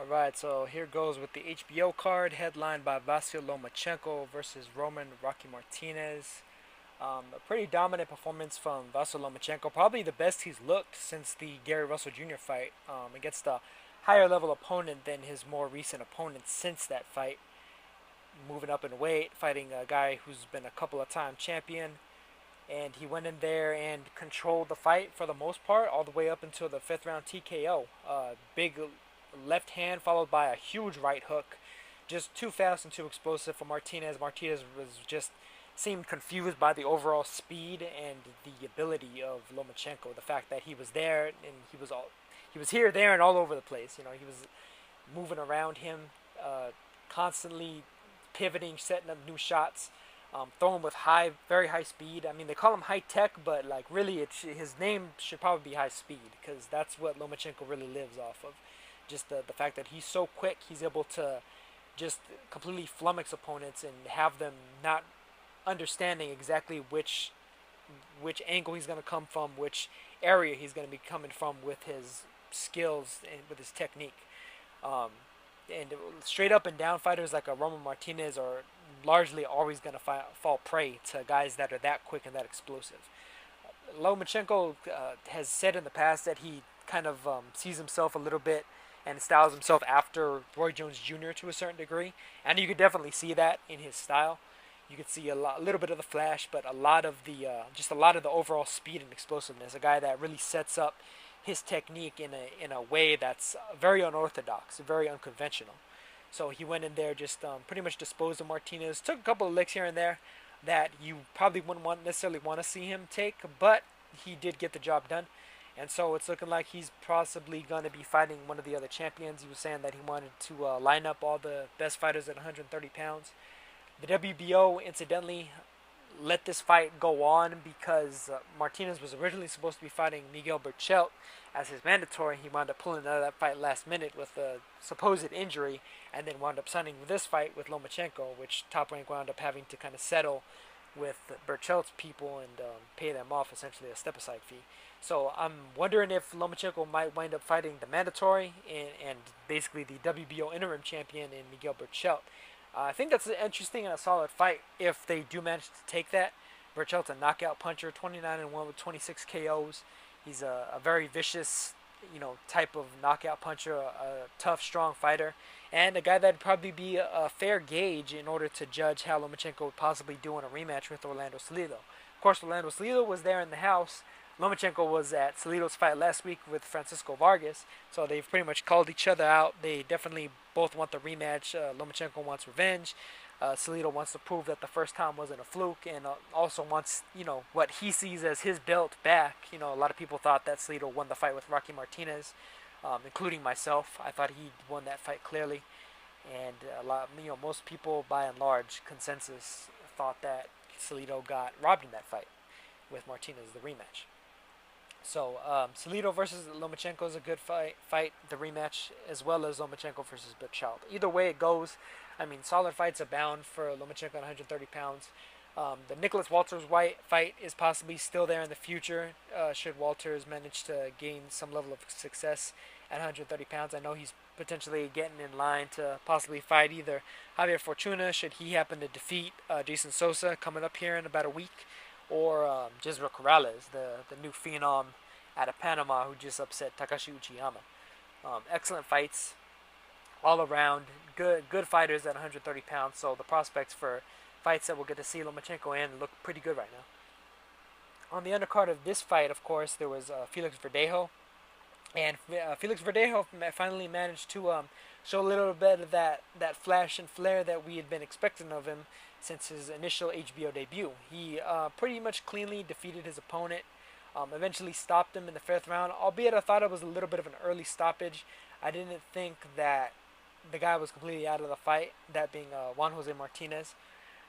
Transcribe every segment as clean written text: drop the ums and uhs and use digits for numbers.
Alright, so here goes with the HBO card, headlined by Vasyl Lomachenko versus Rocky Martinez. A pretty dominant performance from Vasyl Lomachenko, probably the best he's looked since the Gary Russell Jr. fight, against a higher level opponent than his more recent opponents since that fight. Moving up in weight, fighting a guy who's been a couple of time champion, and he went in there and controlled the fight for the most part, all the way up until the fifth round TKO. Big left hand followed by a huge right hook, just too fast and too explosive for Martinez. Martinez was just seemed confused by the overall speed and the ability of Lomachenko. The fact that he was there and he was here, there, and all over the place. You know, he was moving around him, constantly pivoting, setting up new shots, throwing with very high speed. I mean, they call him high tech, but like really, his name should probably be high speed because that's what Lomachenko really lives off of. Just the fact that he's so quick, he's able to just completely flummox opponents and have them not understanding exactly which angle he's going to come from, which area he's going to be coming from with his skills and with his technique. Um, and straight up and down fighters like a Roman Martinez are largely always going to fall prey to guys that are that quick and that explosive. Lomachenko has said in the past that he kind of sees himself a little bit and styles himself after Roy Jones Jr. to a certain degree, and you could definitely see that in his style. You could see a little bit of the flash, but a lot of the just a lot of the overall speed and explosiveness. A guy that really sets up his technique in a way that's very unorthodox, very unconventional. So he went in there, just pretty much disposed of Martinez. Took a couple of licks here and there that you probably wouldn't necessarily want to see him take, but he did get the job done. And so it's looking like he's possibly going to be fighting one of the other champions. He was saying that he wanted to line up all the best fighters at 130 pounds. The WBO, incidentally, let this fight go on because Martinez was originally supposed to be fighting Miguel Berchelt as his mandatory. He wound up pulling out of that fight last minute with a supposed injury, and then wound up signing this fight with Lomachenko, which Top Rank wound up having to kind of settle with Berchelt's people and pay them off essentially a step aside fee. So I'm wondering if Lomachenko might wind up fighting the mandatory and basically the WBO interim champion in Miguel Berchelt. I think that's an interesting and a solid fight if they do manage to take that. Berchelt's a knockout puncher, 29-1 with 26 KOs. He's a very vicious, type of knockout puncher, a tough, strong fighter, and a guy that'd probably be a fair gauge in order to judge how Lomachenko would possibly do in a rematch with Orlando Salido. Of course, Orlando Salido was there in the house. Lomachenko was at Salido's fight last week with Francisco Vargas, so they've pretty much called each other out. They definitely both want the rematch. Lomachenko wants revenge. Salido wants to prove that the first time wasn't a fluke, and also wants, what he sees as his belt back. A lot of people thought that Salido won the fight with Rocky Martinez, including myself. I thought he won that fight clearly, and most people, by and large, consensus thought that Salido got robbed in that fight with Martinez, the rematch. So Salido versus Lomachenko is a good fight, the rematch, as well as Lomachenko versus Berchelt. Either way it goes, I mean, solid fights abound for Lomachenko at 130 pounds. The Nicholas Walters White fight is possibly still there in the future, should Walters manage to gain some level of success at 130 pounds. I know he's potentially getting in line to possibly fight either Javier Fortuna, should he happen to defeat Jason Sosa coming up here in about a week, or Jezreel Corrales, the new phenom out of Panama who just upset Takashi Uchiyama. Excellent fights all around. Good fighters at 130 pounds, so the prospects for fights that we'll get to see Lomachenko in look pretty good right now. On the undercard of this fight, of course, there was Felix Verdejo. And Felix Verdejo finally managed to show a little bit of that flash and flare that we had been expecting of him since his initial HBO debut. He pretty much cleanly defeated his opponent, eventually stopped him in the fifth round, albeit I thought it was a little bit of an early stoppage. I didn't think that the guy was completely out of the fight, that being Juan Jose Martinez.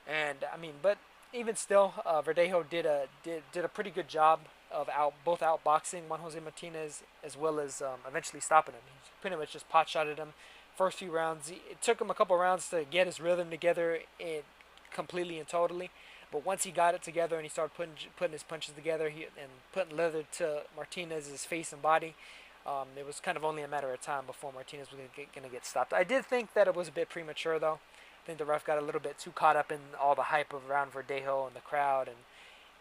And I mean, but even still, Verdejo did a pretty good job of both outboxing Juan Jose Martinez as well as eventually stopping him. He pretty much just pot shotted him. First few rounds, it took him a couple rounds to get his rhythm together completely and totally. But once he got it together and he started putting his punches together and putting leather to Martinez's face and body, It was kind of only a matter of time before Martinez was going to get stopped. I did think that it was a bit premature, though. I think the ref got a little bit too caught up in all the hype around Verdejo and the crowd and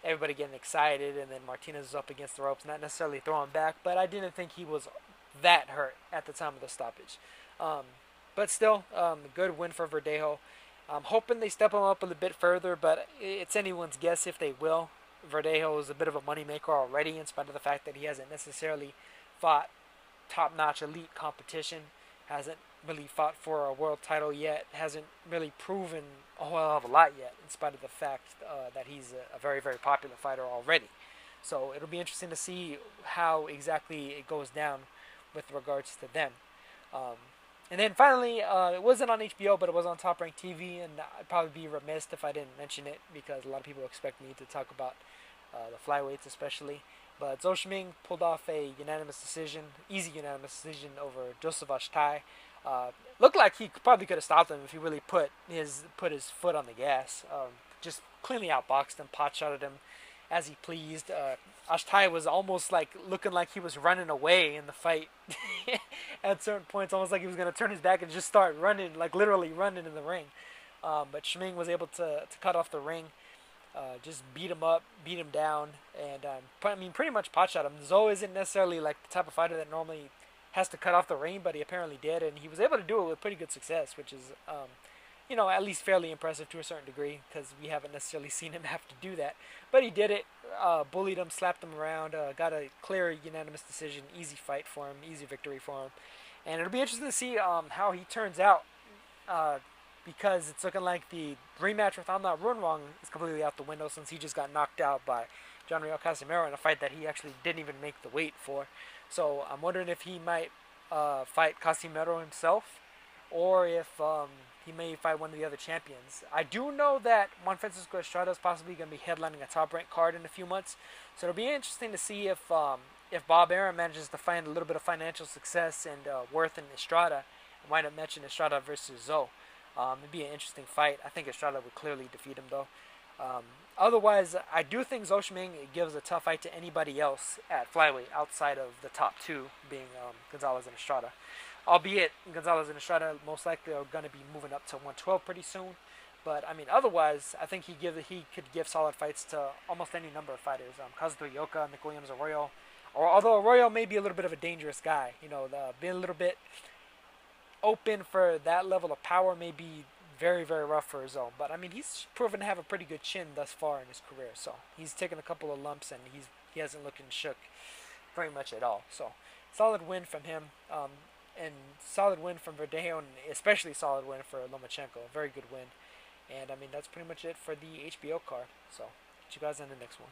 everybody getting excited, and then Martinez was up against the ropes, not necessarily throwing back, but I didn't think he was that hurt at the time of the stoppage. Um, but still, good win for Verdejo. I'm hoping they step him up a little bit further, but it's anyone's guess if they will. Verdejo is a bit of a moneymaker already, in spite of the fact that he hasn't necessarily fought top-notch elite competition, hasn't really fought for a world title yet, hasn't really proven a whole hell of a lot yet, in spite of the fact that he's a very, very popular fighter already. So it'll be interesting to see how exactly it goes down with regards to them. Um, and then finally, it wasn't on HBO, but it was on Top Rank TV, and I'd probably be remiss if I didn't mention it because a lot of people expect me to talk about the flyweights especially. But Zou pulled off a unanimous decision, easy unanimous decision over Joseph Ajtai. Looked like he probably could have stopped him if he really put his foot on the gas. Just cleanly outboxed him, pot shotted him as he pleased. Ajtai was almost like looking like he was running away in the fight at certain points, almost like he was going to turn his back and just start running, like literally running in the ring. But Shming was able to cut off the ring, just beat him up, beat him down, and I mean pretty much pot shot him. Zou isn't necessarily like the type of fighter that normally has to cut off the ring, but he apparently did, and he was able to do it with pretty good success, which is at least fairly impressive to a certain degree because we haven't necessarily seen him have to do that. But he did it, bullied him, slapped him around, got a clear unanimous decision, easy fight for him, easy victory for him. And it'll be interesting to see how he turns out because it's looking like the rematch with I'm Not Run Wrong is completely out the window since he just got knocked out by John Real Casimero in a fight that he actually didn't even make the weight for. So I'm wondering if he might fight Casimero himself or if he may fight one of the other champions. I do know that Juan Francisco Estrada is possibly going to be headlining a top-ranked card in a few months, so it'll be interesting to see if Bob Arum manages to find a little bit of financial success and worth in Estrada, and wind up matching Estrada versus Zou. It'd be an interesting fight. I think Estrada would clearly defeat him, though. Otherwise, I do think Zou gives a tough fight to anybody else at flyweight outside of the top two, being Gonzalez and Estrada. Albeit Gonzalez and Estrada most likely are going to be moving up to 112 pretty soon. But I mean, otherwise, I think he could give solid fights to almost any number of fighters. Kazuto Ioka, Nick Williams, Arroyo. Or although Arroyo may be a little bit of a dangerous guy, being a little bit open for that level of power may be very, very rough for his own. But I mean, he's proven to have a pretty good chin thus far in his career. So he's taken a couple of lumps and he hasn't looked shook very much at all. So solid win from him. And solid win from Verdejo, and especially solid win for Lomachenko. Very good win. And I mean, that's pretty much it for the HBO card. So, catch you guys in the next one.